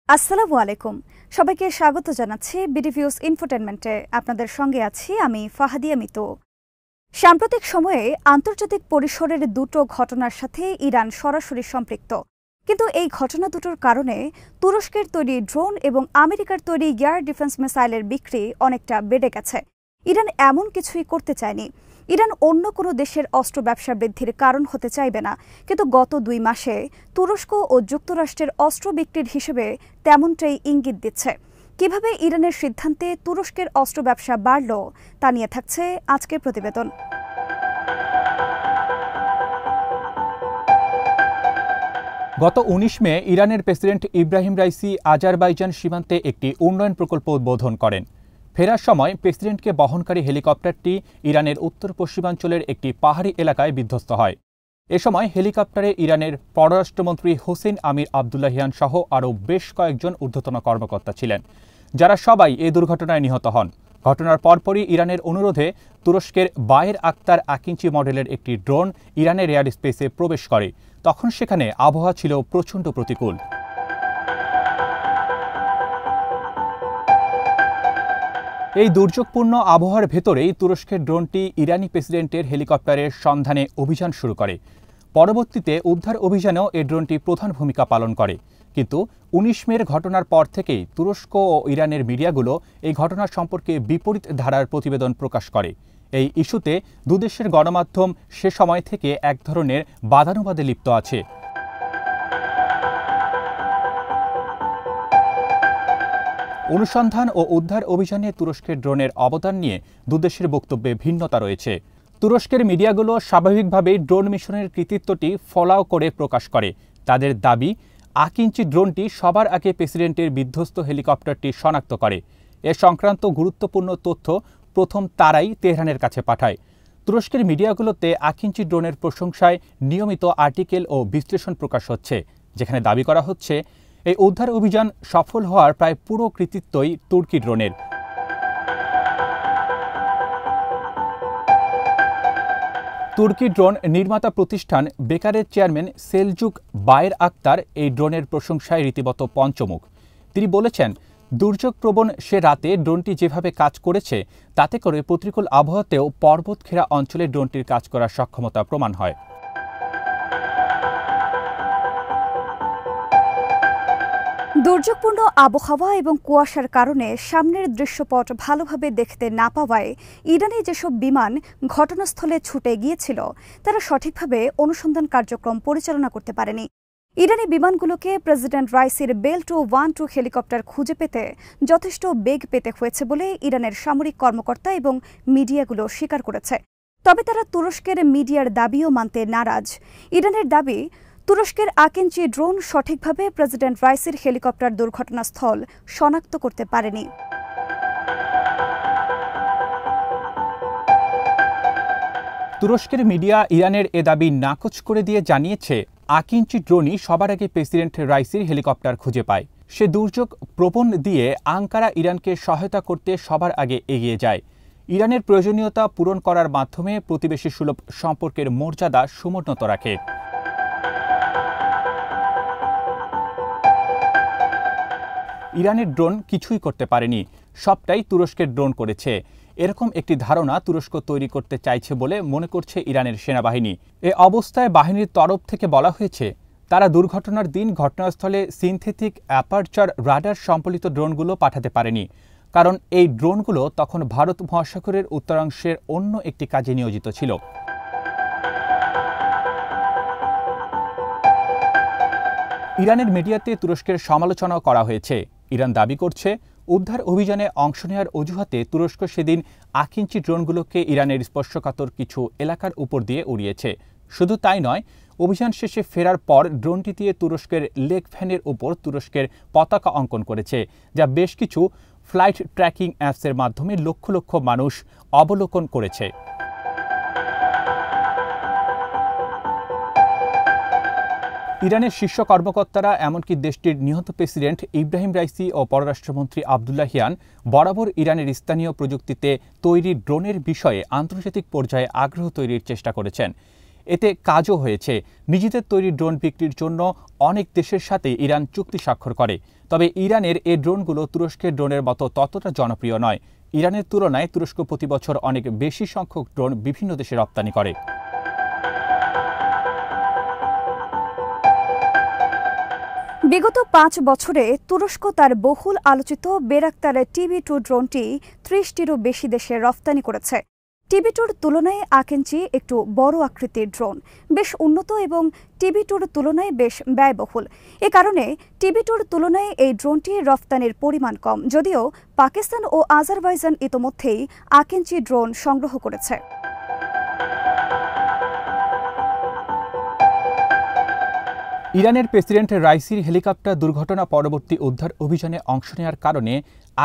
আসসালামু আলাইকুম। সবাইকে স্বাগত জানাচ্ছি বিডিভিউস ইনফোটেনমেন্টে। আপনাদের সঙ্গে আছি আমি ফাহাদিয়া মিতু। সাম্প্রতিক সময়ে আন্তর্জাতিক পরিসরের দুটো ঘটনার সাথে ইরান সরাসরি সম্পৃক্ত, কিন্তু এই ঘটনা দুটোর কারণে তুরস্কের তৈরি ড্রোন এবং আমেরিকার তৈরি এয়ার ডিফেন্স মিসাইলের বিক্রি অনেকটা বেড়ে গেছে। ইরান এমন কিছুই করতে চায়নি। ইরান অন্য কোনো দেশের অস্ত্র ব্যবসা বৃদ্ধির কারণ হতে চাইবে না, কিন্তু গত 2 মাসে তুরস্ক ও যুক্তরাষ্ট্রের অস্ত্র বিক্রির হিসেবে তেমনটাই ইঙ্গিত দিচ্ছে। কিভাবে ইরানের সিদ্ধান্তে তুরস্কের অস্ত্র ব্যবসা বাড়ল তা নিয়ে থাকছে আজকের প্রতিবেদন। গত 19 মে ইরানের প্রেসিডেন্ট ইব্রাহিম রাইসি আজারবাইজান সীমান্তে একটি উন্নয়ন প্রকল্প উদ্বোধন করেন। ফেরার সময় প্রেসিডেন্টকে বহনকারী হেলিকপ্টারটি ইরানের উত্তর পশ্চিমাঞ্চলের একটি পাহাড়ি এলাকায় বিধ্বস্ত হয়। এ সময় হেলিকপ্টারে ইরানের পররাষ্ট্রমন্ত্রী হোসেন আমির আবদুল্লাহিয়ান সহ আরও বেশ কয়েকজন ঊর্ধ্বতন কর্মকর্তা ছিলেন, যারা সবাই এই দুর্ঘটনায় নিহত হন। ঘটনার পরপরই ইরানের অনুরোধে তুরস্কের বায়ের আক্তার 1 ইঞ্চি মডেলের একটি ড্রোন ইরানের এয়ার স্পেসে প্রবেশ করে। তখন সেখানে আবহাওয়া ছিল প্রচণ্ড প্রতিকূল। এই দুর্যোগপূর্ণ আবহাওয়ার ভেতরেই তুরস্কের ড্রোনটি ইরানি প্রেসিডেন্টের হেলিকপ্টারের সন্ধানে অভিযান শুরু করে। পরবর্তীতে উদ্ধার অভিযানেও এই ড্রোনটি প্রধান ভূমিকা পালন করে। কিন্তু 19 মের ঘটনার পর থেকেই তুরস্ক ও ইরানের মিডিয়াগুলো এই ঘটনা সম্পর্কে বিপরীত ধারার প্রতিবেদন প্রকাশ করে। এই ইস্যুতে দুদেশের গণমাধ্যম সে সময় থেকে এক ধরনের বাদানুবাদে লিপ্ত আছে। অনুসন্ধান ও উদ্ধার অভিযানে তুরস্কের ড্রোনের অবদান নিয়ে দুদেশের বক্তব্যে ভিন্নতা রয়েছে। তুরস্কের মিডিয়াগুলো স্বাভাবিকভাবেই ড্রোন মিশনের কৃতিত্বটি ফলাও করে প্রকাশ করে। তাদের দাবি, 1 ইঞ্চি ড্রোনটি সবার আগে প্রেসিডেন্টের বিধ্বস্ত হেলিকপ্টারটি শনাক্ত করে। এ সংক্রান্ত গুরুত্বপূর্ণ তথ্য প্রথম তারাই তেহরানের কাছে পাঠায়। তুরস্কের মিডিয়াগুলোতে 1 ইঞ্চি ড্রোনের প্রশংসায় নিয়মিত আর্টিকেল ও বিশ্লেষণ প্রকাশ হচ্ছে, যেখানে দাবি করা হচ্ছে এই উদ্ধার অভিযান সফল হওয়ার প্রায় পুরো কৃতিত্বই তুর্কি ড্রোনের। তুর্কি ড্রোন নির্মাতা প্রতিষ্ঠান বেকারের চেয়ারম্যান সেলজুক বায়ের আক্তার এই ড্রোনের প্রশংসায় রীতিমতো পঞ্চমুখ। তিনি বলেছেন, দুর্যোগপ্রবণ সে রাতে ড্রোনটি যেভাবে কাজ করেছে তাতে করে প্রতিকূল আবহাওয়াতেও পর্বত ঘেরা অঞ্চলে ড্রোনটির কাজ করার সক্ষমতা প্রমাণ হয়। দুর্যোগপূর্ণ আবহাওয়া এবং কুয়াশার কারণে সামনের দৃশ্যপট ভালোভাবে দেখতে না পাওয়ায় ইরানি যেসব বিমান ঘটনাস্থলে ছুটে গিয়েছিল তারা সঠিকভাবে অনুসন্ধান কার্যক্রম পরিচালনা করতে পারেনি। ইরানি বিমানগুলোকে প্রেসিডেন্ট রাইসির বেল 212 হেলিকপ্টার খুঁজে পেতে যথেষ্ট বেগ পেতে হয়েছে বলে ইরানের সামরিক কর্মকর্তা এবং মিডিয়াগুলো স্বীকার করেছে। তবে তারা তুরস্কের মিডিয়ার দাবিও মানতে নারাজ। ইরানের দাবি, তুরস্কের 1 ইঞ্চি ড্রোন সঠিকভাবে প্রেসিডেন্ট রাইসির হেলিকপ্টার দুর্ঘটনাস্থল শনাক্ত করতে পারেনি। তুরস্কের মিডিয়া ইরানের এ দাবি নাকচ করে দিয়ে জানিয়েছে, 1 ইঞ্চি ড্রোনই সবার আগে প্রেসিডেন্ট রাইসির হেলিকপ্টার খুঁজে পায়। সে দুর্যোগ প্রবণ দিয়ে আঙ্কারা ইরানকে সহায়তা করতে সবার আগে এগিয়ে যায়। ইরানের প্রয়োজনীয়তা পূরণ করার মাধ্যমে প্রতিবেশী সুলভ সম্পর্কের মর্যাদা সমুন্নত রাখে। ইরানের ড্রোন কিছুই করতে পারেনি, সবটাই তুরস্কের ড্রোন করেছে, এরকম একটি ধারণা তুরস্ক তৈরি করতে চাইছে বলে মনে করছে ইরানের সেনাবাহিনী। এ অবস্থায় বাহিনীর তরফ থেকে বলা হয়েছে, তারা দুর্ঘটনার দিন ঘটনাস্থলে সিনথেটিক অ্যাপারচার রাডার সম্বলিত ড্রোনগুলো পাঠাতে পারেনি, কারণ এই ড্রোনগুলো তখন ভারত মহাসাগরের উত্তরাংশের অন্য একটি কাজে নিয়োজিত ছিল। ইরানের মিডিয়াতে তুরস্কের সমালোচনাও করা হয়েছে। ইরান দাবি করছে, উদ্ধার অভিযানে অংশ নেওয়ার অজুহাতে তুরস্ক সেদিন 1 ইঞ্চি ড্রোনগুলোকে ইরানের স্পর্শকাতর কিছু এলাকার উপর দিয়ে উড়িয়েছে। শুধু তাই নয়, অভিযান শেষে ফেরার পর ড্রোনটি দিয়ে তুরস্কের লেগ ফ্যানের উপর তুরস্কের পতাকা অঙ্কন করেছে, যা বেশ কিছু ফ্লাইট ট্র্যাকিং অ্যাপসের মাধ্যমে লক্ষ লক্ষ মানুষ অবলোকন করেছে। ইরানের শীর্ষ কর্মকর্তারা, এমনকি দেশটির নিহত প্রেসিডেন্ট ইব্রাহিম রাইসি ও পররাষ্ট্রমন্ত্রী আবদুল্লাহিয়ান বরাবর ইরানের স্থানীয় প্রযুক্তিতে তৈরি ড্রোনের বিষয়ে আন্তর্জাতিক পর্যায়ে আগ্রহ তৈরির চেষ্টা করেছেন। এতে কাজও হয়েছে। নিজেদের তৈরি ড্রোন বিক্রির জন্য অনেক দেশের সাথে ইরান চুক্তি স্বাক্ষর করে। তবে ইরানের এই ড্রোনগুলো তুরস্কের ড্রোনের মতো ততটা জনপ্রিয় নয়। ইরানের তুলনায় তুরস্ক প্রতি বছর অনেক বেশি সংখ্যক ড্রোন বিভিন্ন দেশে রপ্তানি করে। বিগত ৫ বছরে তুরস্ক তার বহুল আলোচিত বেরাক্তার TB2 ড্রোনটি ৩০টিরও বেশি দেশে রপ্তানি করেছে। TB2-র তুলনায় আকেঞ্চি একটু বড় আকৃতির ড্রোন, বেশ উন্নত এবং TB2-র তুলনায় বেশ ব্যয়বহুল। এ কারণে TB2-র তুলনায় এই ড্রোনটির রপ্তানির পরিমাণ কম, যদিও পাকিস্তান ও আজারবাইজান ইতোমধ্যেই আকেঞ্চি ড্রোন সংগ্রহ করেছে। ইরানের প্রেসিডেন্ট রাইসির হেলিকপ্টার দুর্ঘটনা পরবর্তী উদ্ধার অভিযানে অংশ নেওয়ার কারণে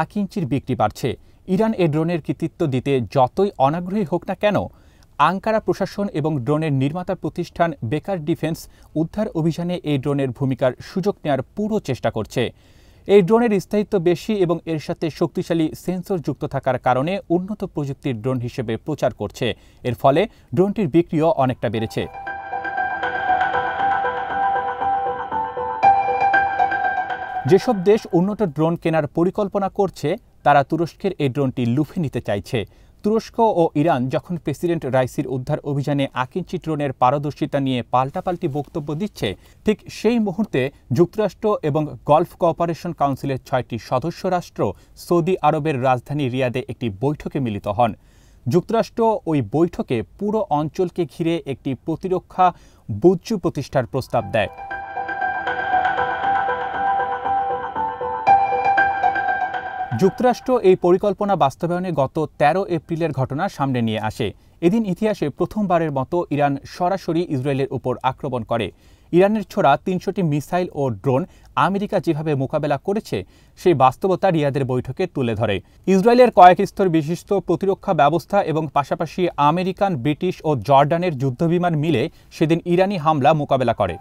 আকেঞ্চির বিক্রি বাড়ছে। ইরান এ ড্রোনের কৃতিত্ব দিতে যতই অনাগ্রহী হোক না কেন, আঙ্কারা প্রশাসন এবং ড্রোনের নির্মাতা প্রতিষ্ঠান বেকার ডিফেন্স উদ্ধার অভিযানে এই ড্রোনের ভূমিকার সুযোগ নেওয়ার পুরো চেষ্টা করছে। এই ড্রোনের স্থায়িত্ব বেশি এবং এর সাথে শক্তিশালী সেন্সর যুক্ত থাকার কারণে উন্নত প্রযুক্তির ড্রোন হিসেবে প্রচার করছে। এর ফলে ড্রোনটির বিক্রিও অনেকটা বেড়েছে। যেসব দেশ উন্নত ড্রোন কেনার পরিকল্পনা করছে, তারা তুরস্কের এই ড্রোনটি লুফে নিতে চাইছে। তুরস্ক ও ইরান যখন প্রেসিডেন্ট রাইসির উদ্ধার অভিযানে আকেঞ্চি ড্রোনের পারদর্শিতা নিয়ে পাল্টাপাল্টি বক্তব্য দিচ্ছে, ঠিক সেই মুহূর্তে যুক্তরাষ্ট্র এবং গালফ কোঅপারেশন কাউন্সিলের ৬টি সদস্য রাষ্ট্র সৌদি আরবের রাজধানী রিয়াদে একটি বৈঠকে মিলিত হন। যুক্তরাষ্ট্র ওই বৈঠকে পুরো অঞ্চলকে ঘিরে একটি প্রতিরক্ষা বুর্জ প্রতিষ্ঠার প্রস্তাব দেয়। যুক্তরাষ্ট্র এই পরিকল্পনা বাস্তবায়নে গত ১৩ এপ্রিলের ঘটনা সামনে নিয়ে আসে। এদিন ইতিহাসে প্রথমবারের মতো ইরান সরাসরি ইসরায়েলের উপর আক্রমণ করে। ইরানের ছোড়া ৩০০টি মিসাইল ও ড্রোন আমেরিকা যেভাবে মোকাবেলা করেছে, সেই বাস্তবতা রিয়াদের বৈঠকে তুলে ধরে। ইসরায়েলের কয়েক স্তর বিশিষ্ট প্রতিরক্ষা ব্যবস্থা এবং পাশাপাশি আমেরিকান, ব্রিটিশ ও জর্ডানের যুদ্ধবিমান মিলে সেদিন ইরানি হামলা মোকাবেলা করে।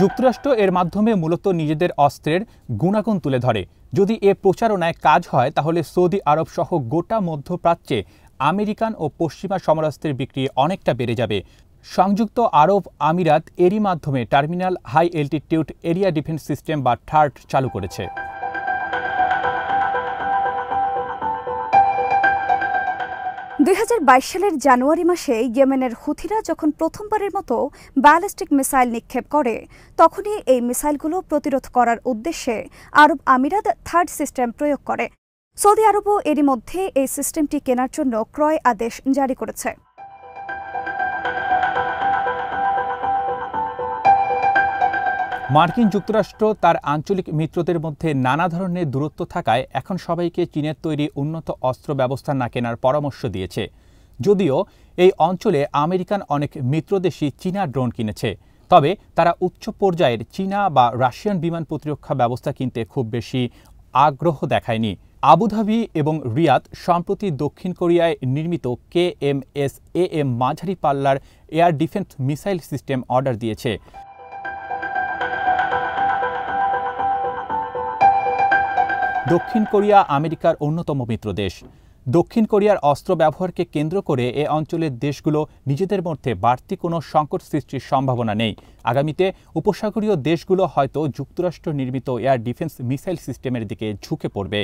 যুক্তরাষ্ট্র এর মাধ্যমে মূলত নিজেদের অস্ত্রের গুণাগুণ তুলে ধরে। যদি এ প্রচারণায় কাজ হয়, তাহলে সৌদি আরব সহ গোটা মধ্যপ্রাচ্যে আমেরিকান ও পশ্চিমা সমরাস্ত্রের বিক্রি অনেকটা বেড়ে যাবে। সংযুক্ত আরব আমিরাত এরই মাধ্যমে terminal high altitude area defence system বা টার্ট চালু করেছে। ২০২২ সালের জানুয়ারি মাসে ইয়েমেনের হুথিরা যখন প্রথমবারের মতো ব্যালিস্টিক মিসাইল নিক্ষেপ করে, তখনই এই মিসাইলগুলো প্রতিরোধ করার উদ্দেশ্যে আরব আমিরাত থার্ড সিস্টেম প্রয়োগ করে। সৌদি আরবও এরই মধ্যে এই সিস্টেমটি কেনার জন্য ক্রয় আদেশ জারি করেছে। মার্কিন যুক্তরাষ্ট্র তার আঞ্চলিক মিত্রদের মধ্যে নানা ধরনের দূরত্ব থাকায় এখন সবাইকে চীনের তৈরি উন্নত অস্ত্র ব্যবস্থা না কেনার পরামর্শ দিয়েছে। যদিও এই অঞ্চলে আমেরিকান অনেক মিত্রদেশই চীনা ড্রোন কিনেছে, তবে তারা উচ্চ পর্যায়ের চীনা বা রাশিয়ান বিমান প্রতিরক্ষা ব্যবস্থা কিনতে খুব বেশি আগ্রহ দেখায়নি। আবুধাবি এবং রিয়াদ সম্প্রতি দক্ষিণ কোরিয়ায় নির্মিত KMS-AM মাঝারি পাল্লার air defence missile system order দিয়েছে। দক্ষিণ কোরিয়া আমেরিকার অন্যতম মিত্র দেশ। দক্ষিণ কোরিয়ার অস্ত্র ব্যবহারকে কেন্দ্র করে এ অঞ্চলের দেশগুলো নিজেদের মধ্যে বাড়তি কোনো সংকট সৃষ্টির সম্ভাবনা নেই। আগামীতে উপসাগরীয় দেশগুলো হয়তো যুক্তরাষ্ট্র নির্মিত এয়ার ডিফেন্স মিসাইল সিস্টেমের দিকে ঝুঁকে পড়বে।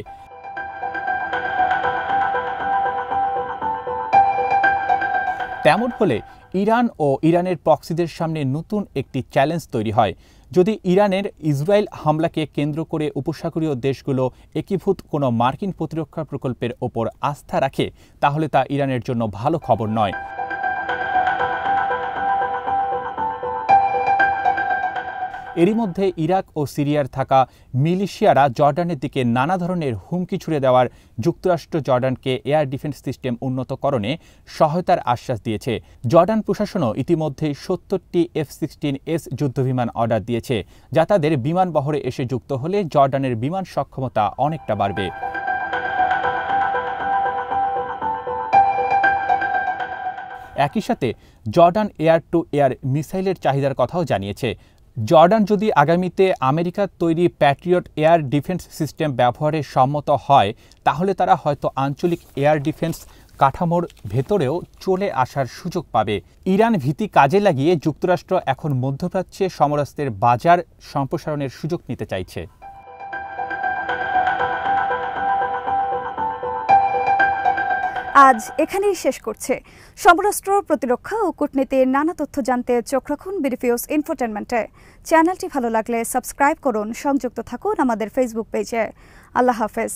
তেমন হলে ইরান ও ইরানের প্রক্সিদের সামনে নতুন একটি চ্যালেঞ্জ তৈরি হয়। যদি ইরানের ইসরায়েল হামলাকে কেন্দ্র করে উপসাগরীয় দেশগুলো একীভূত কোনো মার্কিন প্রতিরক্ষা প্রকল্পের ওপর আস্থা রাখে, তাহলে তা ইরানের জন্য ভালো খবর নয়। এরই মধ্যে ইরাক ও সিরিয়ার থাকা মিলিশিয়ারা জর্ডানের দিকে নানা ধরনের হুমকি ছুড়ে দেওয়ার যুক্তরাষ্ট্র জর্ডানকে এয়ার ডিফেন্স সিস্টেম উন্নতকরণে সহায়তার আশ্বাস দিয়েছে। জর্ডান প্রশাসনও ইতিমধ্যেই ৭০টি F-16S যুদ্ধবিমান অর্ডার দিয়েছে, যা তাদের বিমান বহরে এসে যুক্ত হলে জর্ডানের বিমান সক্ষমতা অনেকটা বাড়বে। একই সাথে জর্ডান এয়ার টু এয়ার মিসাইলের চাহিদার কথাও জানিয়েছে। জর্ডান যদি আগামীতে আমেরিকার তৈরি প্যাট্রিয়ট এয়ার ডিফেন্স সিস্টেম ব্যবহারে সম্মত হয়, তাহলে তারা হয়তো আঞ্চলিক এয়ার ডিফেন্স কাঠামোর ভেতরেও চলে আসার সুযোগ পাবে। ইরান ভীতি কাজে লাগিয়ে যুক্তরাষ্ট্র এখন মধ্যপ্রাচ্যে সমরাস্ত্রের বাজার সম্প্রসারণের সুযোগ নিতে চাইছে। আজ এখানেই শেষ করছে। সমরাস্ত্র, প্রতিরক্ষা ও কূটনীতির নানা তথ্য জানতে চোখ রাখুন বিডিফিউজ ইনফোটেনমেন্টে। চ্যানেলটি ভালো লাগলে সাবস্ক্রাইব করুন, সংযুক্ত থাকুন আমাদের ফেসবুক পেজে। আল্লাহ হাফেজ।